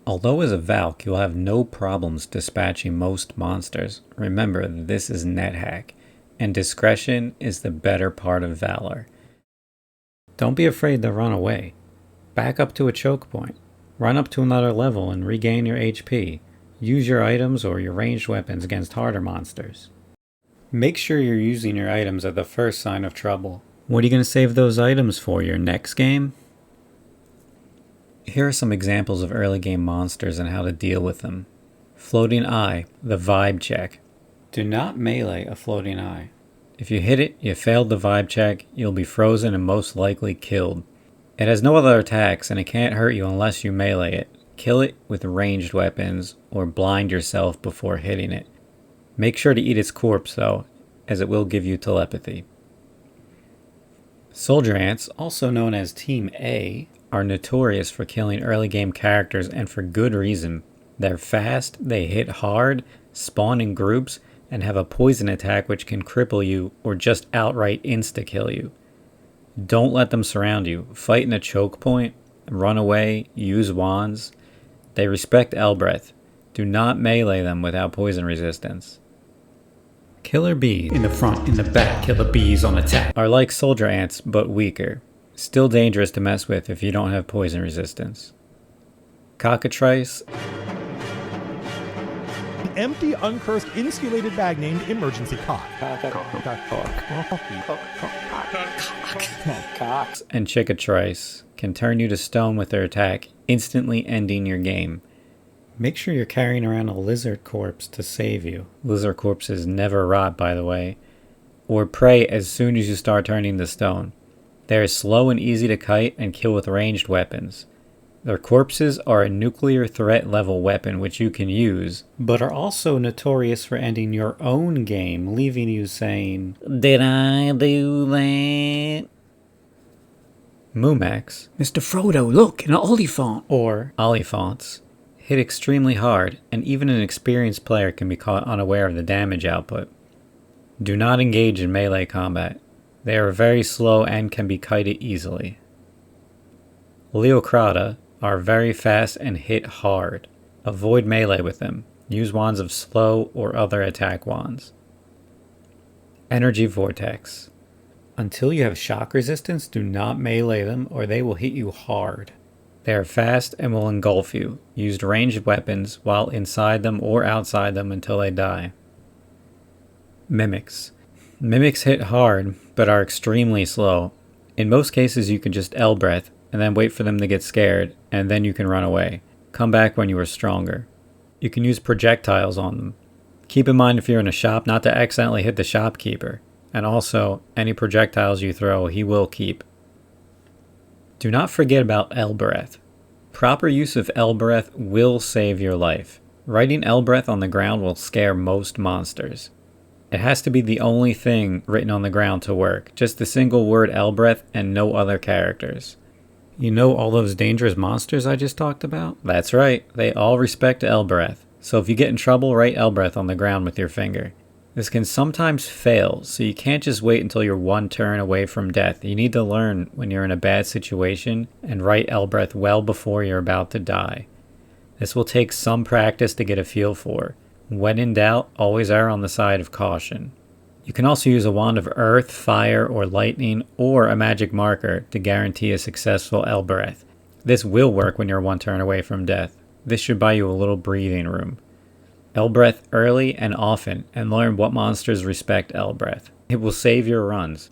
Although as a Valk you'll have no problems dispatching most monsters, remember this is Nethack, and discretion is the better part of valor. Don't be afraid to run away. Back up to a choke point. Run up to another level and regain your HP. Use your items or your ranged weapons against harder monsters. Make sure you're using your items at the first sign of trouble. What are you going to save those items for, your next game? Here are some examples of early game monsters and how to deal with them. Floating Eye, the vibe check. Do not melee a floating eye. If you hit it, you failed the vibe check, you'll be frozen and most likely killed. It has no other attacks and it can't hurt you unless you melee it. Kill it with ranged weapons or blind yourself before hitting it. Make sure to eat its corpse though, as it will give you telepathy. Soldier Ants, also known as Team A, are notorious for killing early game characters and for good reason. They're fast, they hit hard, spawn in groups, and have a poison attack which can cripple you or just outright insta-kill you. Don't let them surround you. Fight in a choke point, run away, use wands. They respect Elbereth. Do not melee them without poison resistance. Killer bees, in the front, in the back, killer bees on attack, are like soldier ants but weaker. Still dangerous to mess with if you don't have poison resistance. Cockatrice. Empty, uncursed, insulated bag named Emergency Cock. Cocks and Chickatrice can turn you to stone with their attack, instantly ending your game. Make sure you're carrying around a lizard corpse to save you. Lizard corpses never rot, by the way. Or prey as soon as you start turning to stone. They are slow and easy to kite and kill with ranged weapons. Their corpses are a nuclear threat level weapon which you can use, but are also notorious for ending your own game, leaving you saying, "Did I do that?" Mumex, Mr. Frodo, look, an Oliphant! Or Oliphants, hit extremely hard, and even an experienced player can be caught unaware of the damage output. Do not engage in melee combat. They are very slow and can be kited easily. Leocrata are very fast and hit hard. Avoid melee with them. Use wands of slow or other attack wands. Energy Vortex. Until you have shock resistance, do not melee them or they will hit you hard. They are fast and will engulf you. Use ranged weapons while inside them or outside them until they die. Mimics. Mimics hit hard, but are extremely slow. In most cases you can just Elbereth, and then wait for them to get scared, and then you can run away. Come back when you are stronger. You can use projectiles on them. Keep in mind if you're in a shop not to accidentally hit the shopkeeper, and also, any projectiles you throw he will keep. Do not forget about Elbereth. Proper use of Elbereth will save your life. Writing Elbereth on the ground will scare most monsters. It has to be the only thing written on the ground to work, just the single word Elbereth and no other characters. You know all those dangerous monsters I just talked about? That's right, they all respect Elbereth. So if you get in trouble, write Elbereth on the ground with your finger. This can sometimes fail, so you can't just wait until you're one turn away from death. You need to learn when you're in a bad situation and write Elbereth well before you're about to die. This will take some practice to get a feel for. When in doubt, always err on the side of caution. You can also use a wand of earth, fire, or lightning, or a magic marker to guarantee a successful Elbereth. This will work when you're one turn away from death. This should buy you a little breathing room. Elbereth early and often, and learn what monsters respect Elbereth. It will save your runs.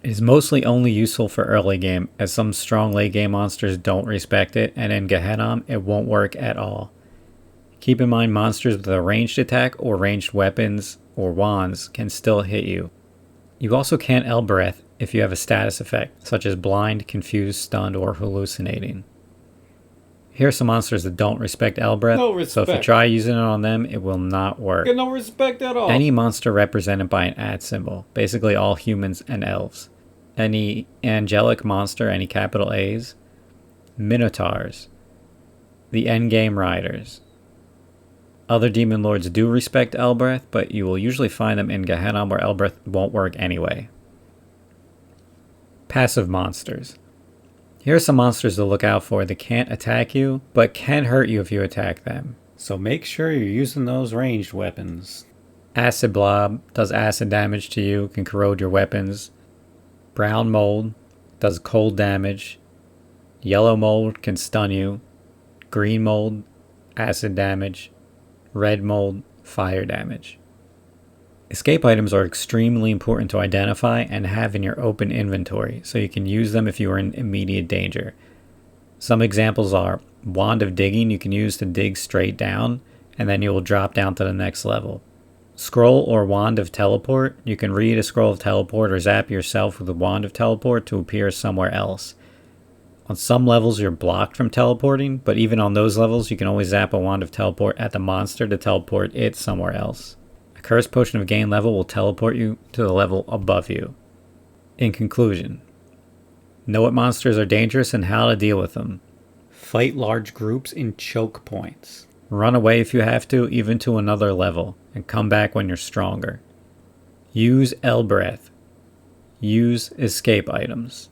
It is mostly only useful for early game, as some strong late game monsters don't respect it, and in Gehenna it won't work at all. Keep in mind monsters with a ranged attack or ranged weapons or wands can still hit you. You also can't Elbereth if you have a status effect, such as blind, confused, stunned, or hallucinating. Here are some monsters that don't respect Elbereth, No respect. so if you try using it on them, it will not work. Get no respect at all. Any monster represented by an @ symbol, basically all humans and elves. Any angelic monster, any capital A's. Minotaurs. The endgame riders. Other demon lords do respect Elbereth, but you will usually find them in Gehenna where Elbereth won't work anyway. Passive monsters. Here are some monsters to look out for that can't attack you, but can hurt you if you attack them. So make sure you're using those ranged weapons. Acid Blob does acid damage to you, can corrode your weapons. Brown Mold does cold damage. Yellow Mold can stun you. Green Mold, acid damage. Red Mold, fire damage. Escape items are extremely important to identify and have in your open inventory, so you can use them if you are in immediate danger. Some examples are Wand of Digging you can use to dig straight down, and then you will drop down to the next level. Scroll or Wand of Teleport, you can read a scroll of teleport or zap yourself with a Wand of Teleport to appear somewhere else. On some levels you're blocked from teleporting, but even on those levels you can always zap a Wand of Teleport at the monster to teleport it somewhere else. Curse Potion of Gain level will teleport you to the level above you. In conclusion, know what monsters are dangerous and how to deal with them. Fight large groups in choke points. Run away if you have to, even to another level, and come back when you're stronger. Use Elbereth. Use escape items.